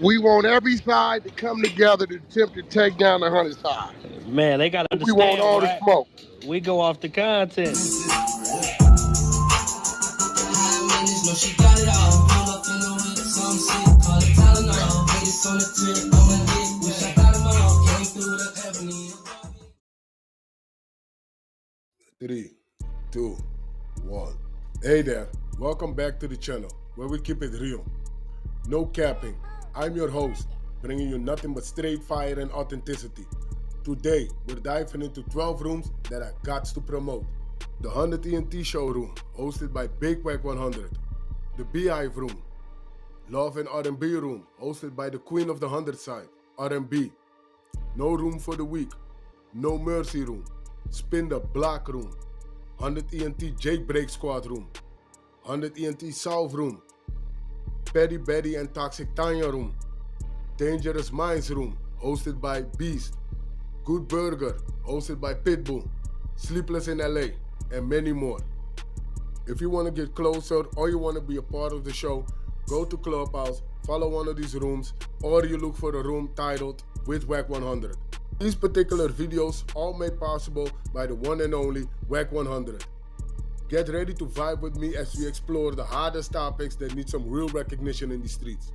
We want every side to come together to attempt to take down the 100 side. Man, they gotta We want understand, all the right? smoke. We go off the content. Three, two, one. Hey there, welcome back to the channel where we keep it real. No capping. I'm your host, bringing you nothing but straight fire and authenticity. Today, we're diving into 12 rooms that I got to promote. The 100 ENT showroom, hosted by Big Wack100. The Beehive room. Love and R&B room, hosted by the Queen of the 100 side, R&B. No room for the weak. No mercy room. Spin the block room. 100 ENT Jailbreak Squad room. 100 ENT South room. Petty Betty and Toxic Tanya room. Dangerous Minds room, hosted by Beast. Good Burger, hosted by Pitbull. Sleepless in LA, and many more. If you want to get closer or you want to be a part of the show, go to Clubhouse, follow one of these rooms, or you look for a room titled with Wack100. These particular videos all made possible by the one and only Wack100. Get ready to vibe with me as we explore the hardest topics that need some real recognition in the streets.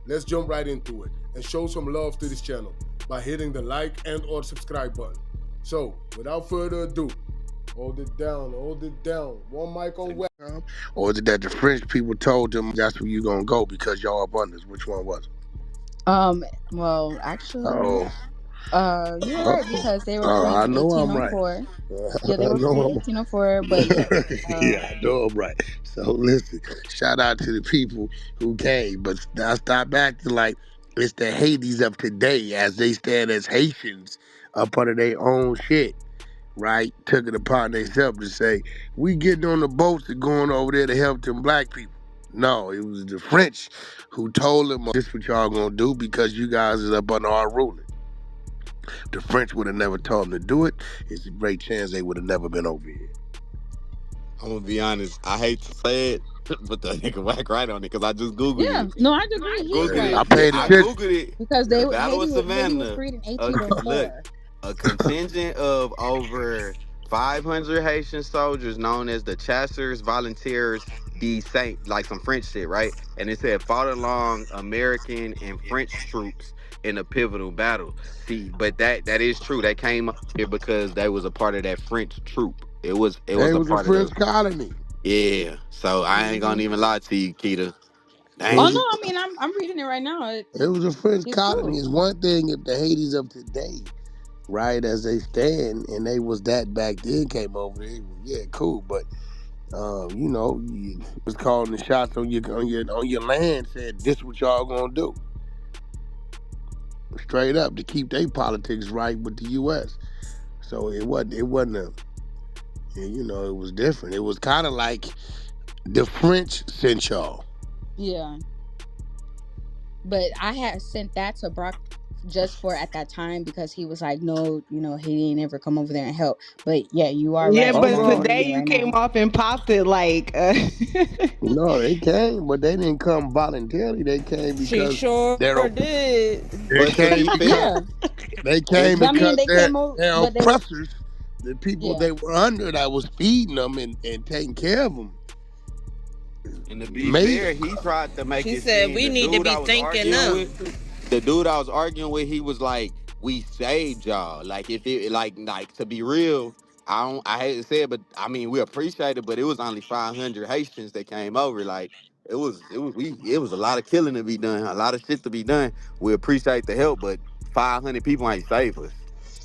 Let's jump right into it and show some love to this channel by hitting the like and or subscribe button. So, without further ado, hold it down. One mic on Wack. Or is it that the French people told them that's where you gonna go because y'all up under? Which one was it? Well, actually, Oh. you were right because they were I freed in know I'm right. 1804. Yeah, they I were know freed in I'm 1804, but yes. yeah, I know I'm right. So listen, shout out to the people who came, but now stop acting like it's the Hades of today as they stand as Haitians up under their own shit, right? Took it upon themselves to say, we getting on the boats and going over there to help them black people. No, it was the French who told them, this what y'all gonna do because you guys is up under our ruling. The French would have never told them to do it. It's a great chance they would have never been over here. I'm gonna be honest. I hate to say it, but the nigga whack right on it because I just googled Yeah, it. no, I agree. He is Googled I it. right paid I attention. googled it. because The Battle of Haiti was Savannah. freed in Look, 1804. a contingent of over 500 Haitian soldiers, known as the Chasseurs Volontaires de Saint, like some French shit, right? And it said fought along American and French troops in a pivotal battle. See, but that is true. They came up here because they was a part of that French troop. It was They a was a part of French the. colony. Yeah, so I ain't gonna even lie to you, Keita. It Oh was Damn. no, a, I mean I'm reading it right now. it was a French It's colony. true. It's one thing if the Hades of today, right, as they stand, and they was that back then came over there. Yeah, cool, but you was calling the shots on your land. Said this what y'all gonna do, straight up to keep their politics right with the U.S. So it wasn't it was different. It was kind of like the French sent y'all. Yeah, but I had sent that to Brock just for at that time because he was like, no, he ain't ever come over there and help. But yeah, you are Yeah, right Oh because but I'm no, today reading it you right came now. off and popped it like no, they came, but they didn't come voluntarily. They came she because sure they're did. they But to came be fair, because Yeah, they and came to I be mean because they they're came over, they're but they were oppressors. The people yeah. they were under that was feeding them and taking care of them and to be made fair, them he come. tried to make She it said seem we the need to dude be I was thinking arguing with. them. The dude I was arguing with, he was like, "We saved y'all." Like if it like to be real, I hate to say it, but I mean we appreciate it, but it was only 500 Haitians that came over. Like it was a lot of killing to be done, a lot of shit to be done. We appreciate the help, but 500 people ain't save us.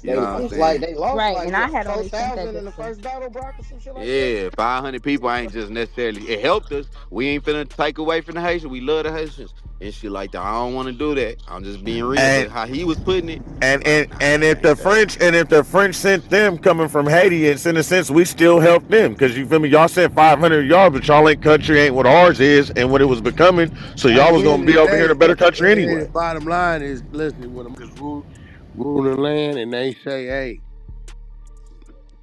You know They what I'm lost like saying? they lost Right, like and I what had four only sent that thousand in just the to. first battle, Brock, or some shit like that. Yeah, 500 people ain't just necessarily. It helped us. We ain't finna take away from the Haitians. We love the Haitians and shit like that. I don't want to do that. I'm just being real. And But how he was putting it, and like, and and if man, the that, French sent them coming from Haiti, it's in a sense we still helped them because you feel me. Y'all sent 500 yards, but y'all ain't country ain't what ours is and what it was becoming. So At y'all was the gonna end of be the over here in a day, better country the anyway. bottom line is, listen, when them ruling the land and they say, hey,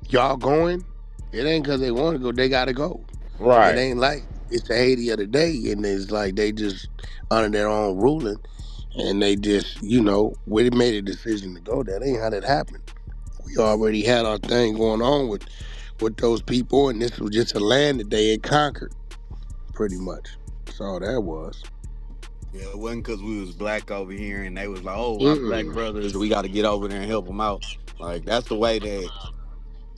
y'all going, it ain't because they want to go, they got to go. It Right. ain't like it's the Haiti of the day, and it's like they just under their own ruling. and they just, when they made a decision to go, that ain't how that happened. We already had our thing going on with those people, and this was just a land that they had conquered, pretty much. That's all that was. Yeah, it wasn't because we was black over here and they was like, oh, our black Mm-mm. brothers, we got to get over there and help them out. Like, that's the way that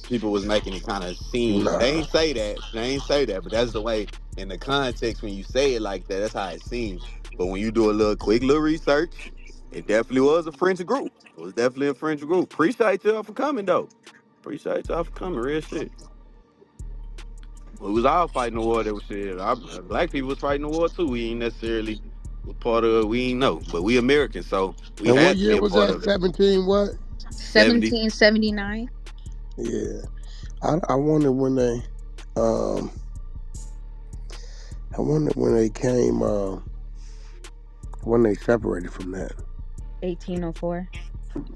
people was making it kind of seem. They Nah. ain't say that. They ain't say that, but that's the way in the context when you say it like that, that's how it seems. But when you do a little quick little research, it definitely was a French group. It was definitely a French group. Appreciate y'all for coming though. Appreciate y'all for coming, real shit. We was all fighting the war. That was shit. Our black people was fighting the war too. We ain't necessarily was part of it. We ain't know, but we Americans, so we And what had to be year a was part that? of it. 17 what? 70. 1779. Yeah. I wonder when they, um, I wonder when they came, when they separated from that. 1804.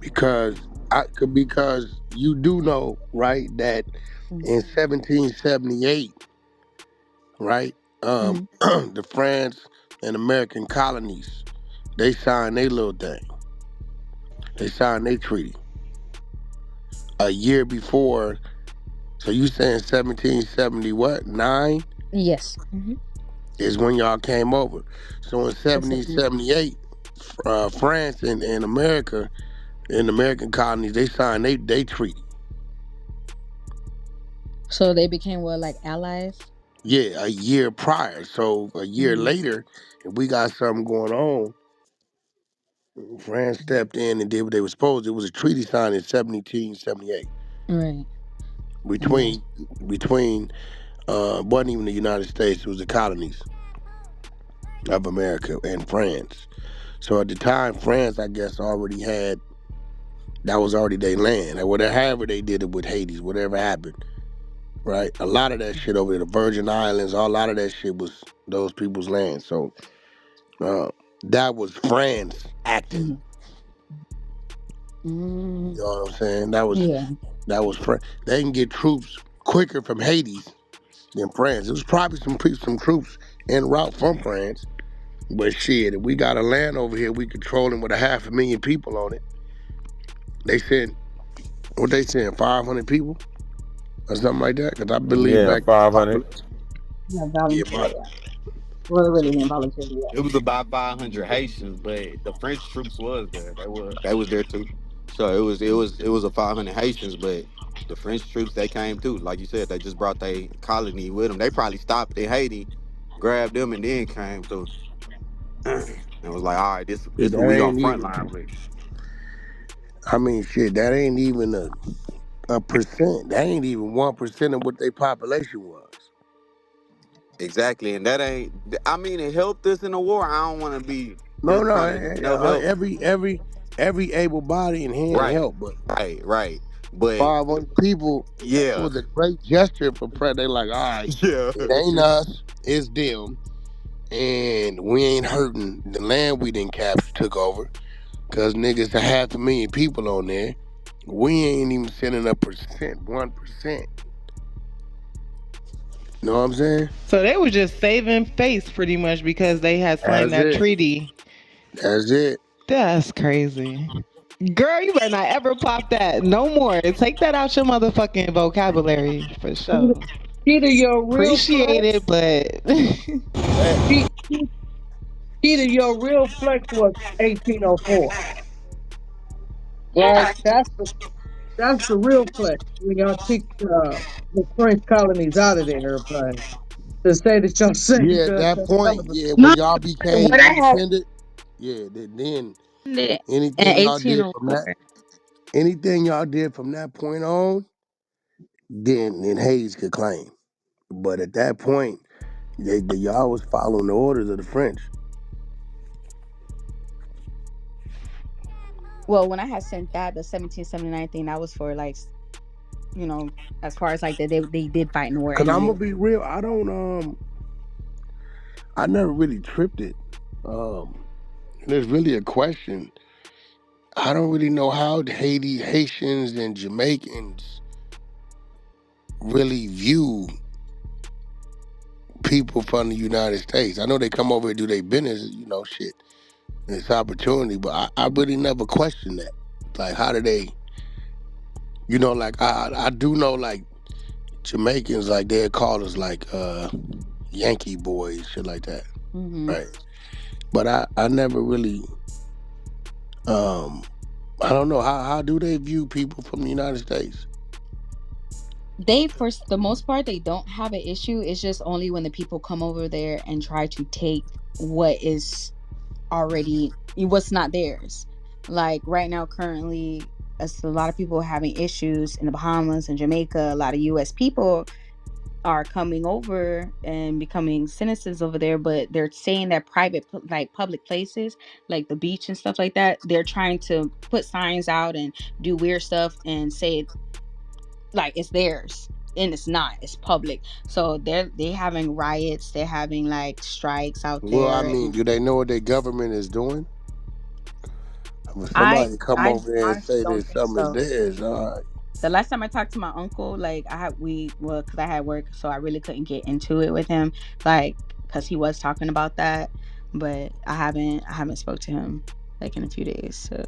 Because you do know, right, that in 1778, right, Mm-hmm. the France and American colonies, they signed their little thing. They signed their treaty a year before. So you saying 1770 what? 9 Yes. is when y'all came over. So in Pacific. 1778, France and America and American colonies, they signed they treaty. So they became what, like allies? Yeah, a year prior. So a year Mm-hmm. later, if we got something going on, France stepped in and did what they were supposed to. It was a treaty signed in 1778 Right. Yeah. between between wasn't even the United States, it was the colonies of America and France. So at the time, France, I guess, already had that was already their land. Or whatever, however they did it with Haiti, whatever happened, right? A lot of that shit over there, the Virgin Islands, a lot of that shit was those people's land. So uh, that was France acting. Mm-hmm. Mm-hmm. You know what I'm saying? Yeah. That was France. They can get troops quicker from Haiti than France. It was probably some troops en route from France. But shit, if we got a land over here we controlling with a 500,000 people on it, they sent what they saying, 500 people or something like that. Because I believe Yeah, back then 500. population. Yeah, Yeah, volunteer. Yeah. Well, it really didn't volunteer yet. It was about 500 Haitians, but the French troops was there. They was there too. So it was a 500 Haitians, but the French troops they came too. Like you said, they just brought their colony with them. They probably stopped in Haiti, grabbed them, and then came through. And was like, all right, this shit, what that we gonna ain't front even. line with. I mean, shit, that ain't even a percent. That ain't even 1% of what their population was. Exactly, and that ain't. I mean, it helped us in the war. I don't want to be No, no, discounted. No help. every able body in hand Right, help, but right. But 500 people, that yeah, was a great gesture for Pratt. They like, all right, yeah. it ain't us, it's them, and we ain't hurting the land we didn't capture, took over, because niggas, a 500,000 people on there. We ain't even sending a percent, 1%. Know what I'm saying? So they were just saving face pretty much because they had signed That's that it. treaty. That's it. That's crazy. Girl, you better not ever pop that. No more. Take that out your motherfucking vocabulary for sure. Either, either your real Appreciate flex, it, but Facts. e- either your real flex was 1804, right? That's the real flex when y'all kick the French colonies out of there, everybody. To say that y'all Yeah, saved at us, that that's point, hell of a. yeah, when No, y'all what became I had independent, yeah, then in anything y'all did from 1804. anything y'all did from that point on, then Hayes could claim. But at that point, y'all was following the orders of the French. Well, when I had sent that the 1779 thing, that was for like as far as like that they did fight in the war Cause I'm anyway. gonna be real, I never really tripped it. And there's really a question. I don't really know how Haitians and Jamaicans really view people from the United States. I know they come over and do their business, shit. It's opportunity, but I really never questioned that. Like, how do they? Like I do know like Jamaicans, like they call us like Yankee boys, shit like that, Hmm. right? But I never really um I don't know how do they view people from the United States. They, for the most part, they don't have an issue. It's just only when the people come over there and try to take what is already what's not theirs. Like right now, currently, as a lot of people are having issues in the Bahamas and Jamaica. A lot of U.S. people are coming over and becoming citizens over there, but they're saying that like public places, like the beach and stuff like that, they're trying to put signs out and do weird stuff and say like it's theirs, and it's not, it's public. So they having riots, they're having like strikes out Well, I there. mean, And do they know what their government is doing? If i somebody come I over there and honestly say don't that think something is so. theirs, all right. The last time I talked to my uncle, like I had we well, because I had work, so I really couldn't get into it with him, like because he was talking about that. But I haven't spoke to him like in a few days. So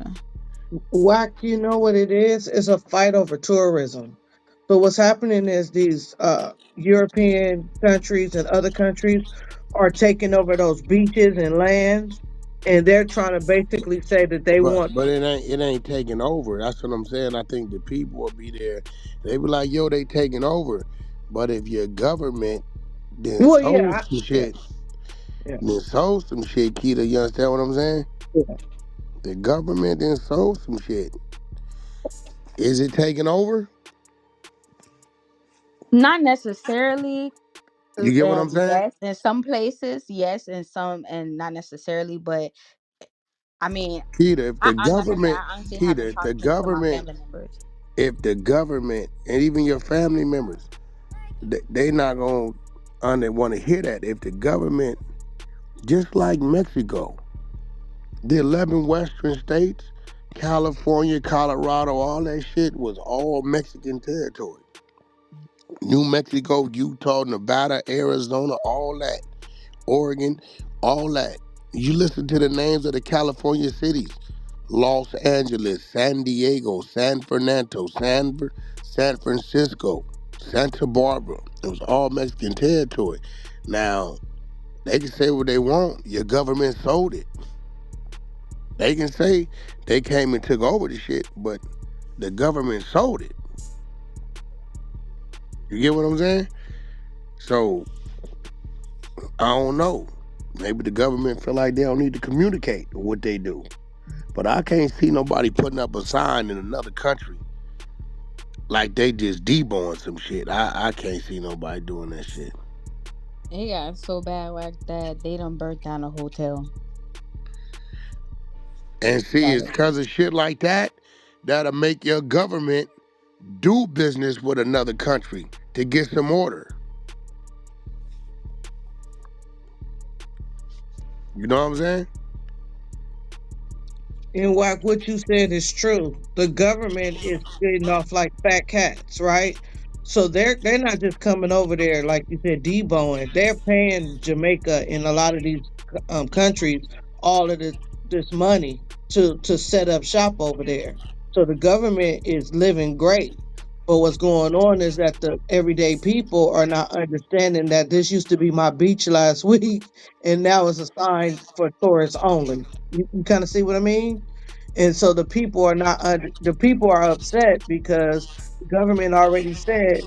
Whack, you know what it is? It's a fight over tourism. So what's happening is these European countries and other countries are taking over those beaches and lands, and they're trying to basically say that they But want. but it ain't taking over. That's what I'm saying. I think the people will be there. They be like, yo, they taking over. But if your government then Well, sold some yeah, shit, yeah, then sold some shit, Keita, you understand what I'm saying? yeah. The government then sold some shit. Is it taking over? not necessarily. You get what I'm saying? Yes, in some places, yes, in some, and not necessarily. But I mean, Keita, if the like I said, government, I honestly haven't Keita, if the talked to any of my government, family members. if the government, and even your family members, they not gonna want to hear that. If the government, just like Mexico, the 11 western states, California, Colorado, all that shit was all Mexican territory. New Mexico, Utah, Nevada, Arizona, all that, Oregon, all that. You listen to the names of the California cities: Los Angeles, San Diego, San Fernando, San Francisco, Santa Barbara. It was all Mexican territory. Now, they can say what they want. Your government sold it. They can say they came and took over the shit, but the government sold it. You get what I'm saying? So I don't know. Maybe the government feel like they don't need to communicate what they do. But I can't see nobody putting up a sign in another country like they just deboing some shit. I can't see nobody doing that shit. It got so bad like that they done burnt down a hotel. And see, it's Like, because of shit like that that'll make your government do business with another country to get some order. You know what I'm saying? And what you said is true. The government is getting off like fat cats, right? So they're not just coming over there like you said, deboing. They're paying Jamaica and a lot of these countries all of this money to set up shop over there. So the government is living great. But what's going on is that the everyday people are not understanding that this used to be my beach last week, and now it's a sign for tourists only. You kind of see what I mean? And so the people are not the people are upset because the government already said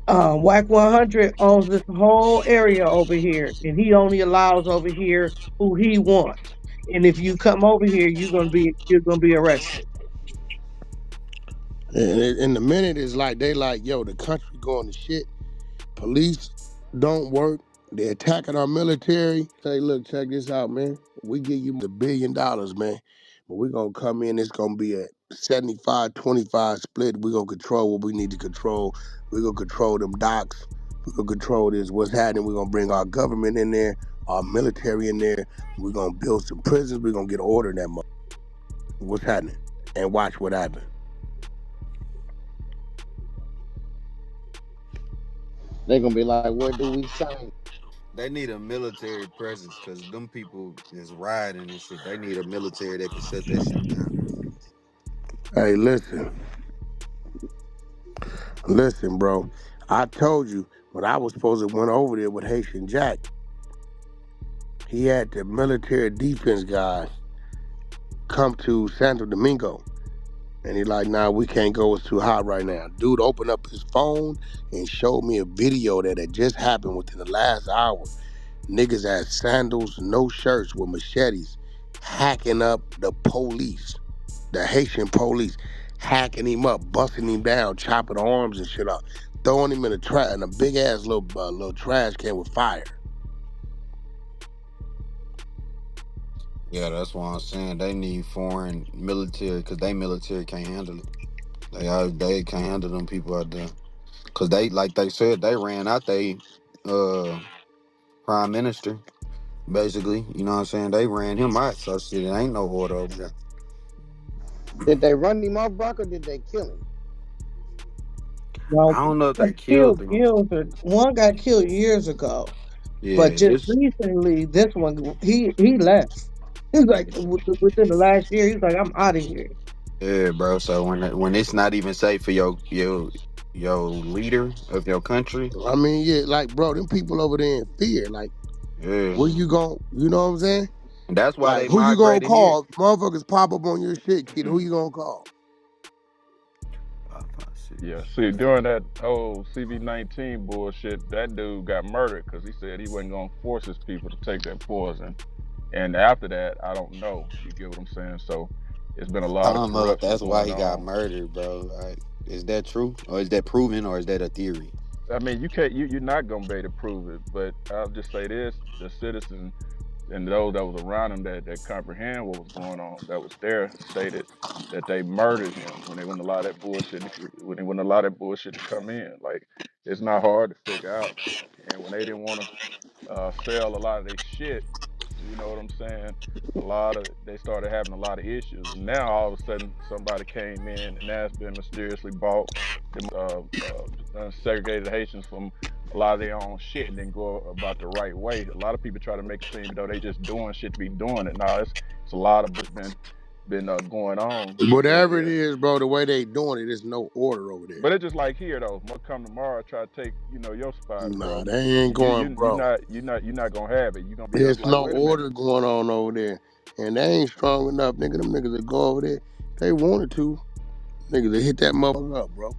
Wack 100 owns this whole area over here, and he only allows over here who he wants. And if you come over here, you're gonna be arrested. And in the minute, it's like they like, yo, the country going to shit. Police don't work. They're attacking our military. Say, look, check this out, man. We give you $1 billion, man. But we're going to come in. It's going to be a 75-25 split. We're going to control what we need to control. We're going to control them docks. We're going to control this, what's happening. We're going to bring our government in there, our military in there. We're going to build some prisons. We're going to get order in that mother. What's happening? And watch what happens. They're gonna be like, where do we sign? They need a military presence because them people is riding and shit. They need a military that can shut that shit down. Hey, listen, bro. I told you when I was supposed to went over there with Haitian Jack, he had the military defense guy come to Santo Domingo. And he like, nah, we can't go. It's too hot right now. Dude opened up his phone and showed me a video that had just happened within the last hour. Niggas had sandals, no shirts, with machetes, hacking up the police, the Haitian police, hacking him up, busting him down, chopping arms and shit up, throwing him in a big ass little trash can with fire. Yeah, that's why I'm saying they need foreign military because they military can't handle it. They can't handle them people out there because they like they said they ran out they uh prime minister basically. You know what I'm saying? They ran him out, so shit, it ain't no order over there. Did they run him off, Brock, or did they kill him? I Well, don't know if they they killed killed him. one got killed years ago, Yeah, but just it's recently, this one he left. He's like within the last year, he's like, I'm out of here. yeah, bro. So when it's not even safe for your leader of your country, I mean, yeah, like, bro, them people over there in fear. Like, yeah, where you going? You know what I'm saying? and that's why Like, they who you gonna migrated here. call? Motherfuckers pop up on your shit, kid. Who you gonna call? Five, five, Yeah, six. see, during that whole CV-19 bullshit, that dude got murdered because he said he wasn't gonna force his people to take that poison. And after that, I don't know. You get what I'm saying? So it's been a I lot of don't know if corruption that's why going he got on. murdered, bro. Like, is that true, or is that proven, or is that a theory? I mean, you can't, you're not gonna be able to prove it, but I'll just say this: the citizens and those that was around him that comprehend what was going on, that was there, stated that they murdered him when they wouldn't allow that bullshit when they wouldn't allow that bullshit to come in. Like, it's not hard to figure out. And when they didn't want to sell a lot of their shit, you know what I'm saying? They started having a lot of issues. And now all of a sudden somebody came in and that's been mysteriously bought them segregated Haitians from a lot of their own shit and then go about the right way. A lot of people try to make it seem though they just doing shit to be doing it. No, it's a lot of been going on over Whatever it there. is, bro, the way they doing it, there's no order over there. But it's just like here though. Come tomorrow, try to take your spot, Nah, bro. they ain't You going, you you bro. not you not you're not gonna have it. You're gonna be There's like, no wait a minute. order going on over there. And they ain't strong enough, nigga. Them niggas that go over there, they wanted to. Niggas that hit that motherfucker up, bro.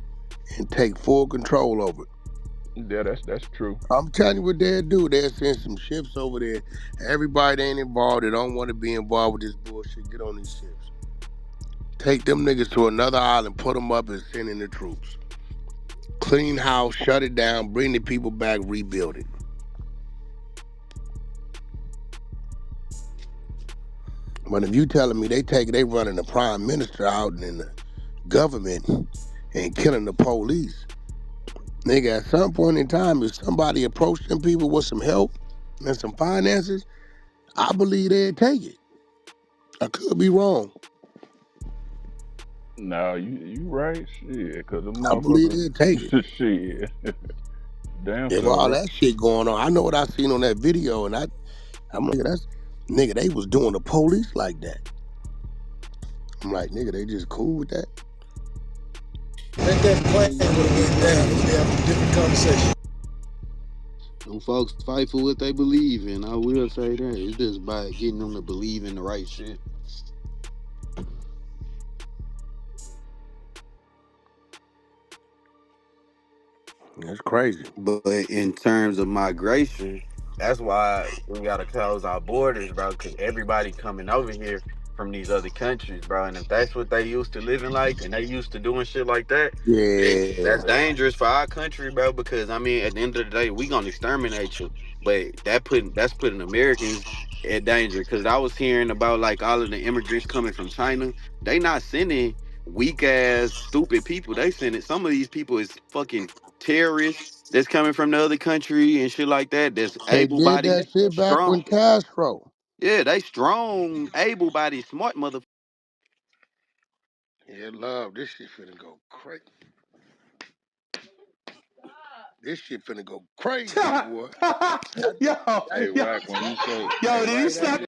And take full control over it. Yeah, that's true. I'm telling you what they'll do. They'll send some ships over there. Everybody that ain't involved, they don't want to be involved with this bullshit. Get on these ships. Take them niggas to another island, put them up, and send in the troops. Clean house, shut it down, bring the people back, rebuild it. But if you telling me they running the prime minister out in the government and killing the police, nigga, at some point in time, if somebody approached them people with some help and some finances, I believe they'd take it. I could be wrong. No, you right, shit, cause the I believe motherfuckers, they'd take it. shit, damn If sure all right. that shit going on, I know what I seen on that video, and I'm like, nigga, they was doing the police like that. I'm like, nigga, they just cool with that. Let that plan would have went down. We'd have a different conversation. Them folks fight for what they believe in. I will say that. It's just by getting them to believe in the right shit. That's crazy. But in terms of migration, that's why we gotta close our borders, bro. Because everybody coming over here from these other countries, bro. And if that's what they used to living like, and they used to doing shit like that, that's Yeah. dangerous for our country, bro. Because I mean, at the end of the day, we gonna exterminate you. But that's putting Americans at danger. Because I was hearing about like all of the immigrants coming from China. They not sending weak ass stupid people. They sending some of these people is fucking terrorists that's coming from the other country and shit like that. That's They able did bodied, that shit back strong. when Castro. Yeah, they strong, able bodied, smart mother. Yeah, love, this shit finna go crazy. This shit finna go crazy, boy. Yo, Hey, yo, Wack, when you say yo, did he Right slap after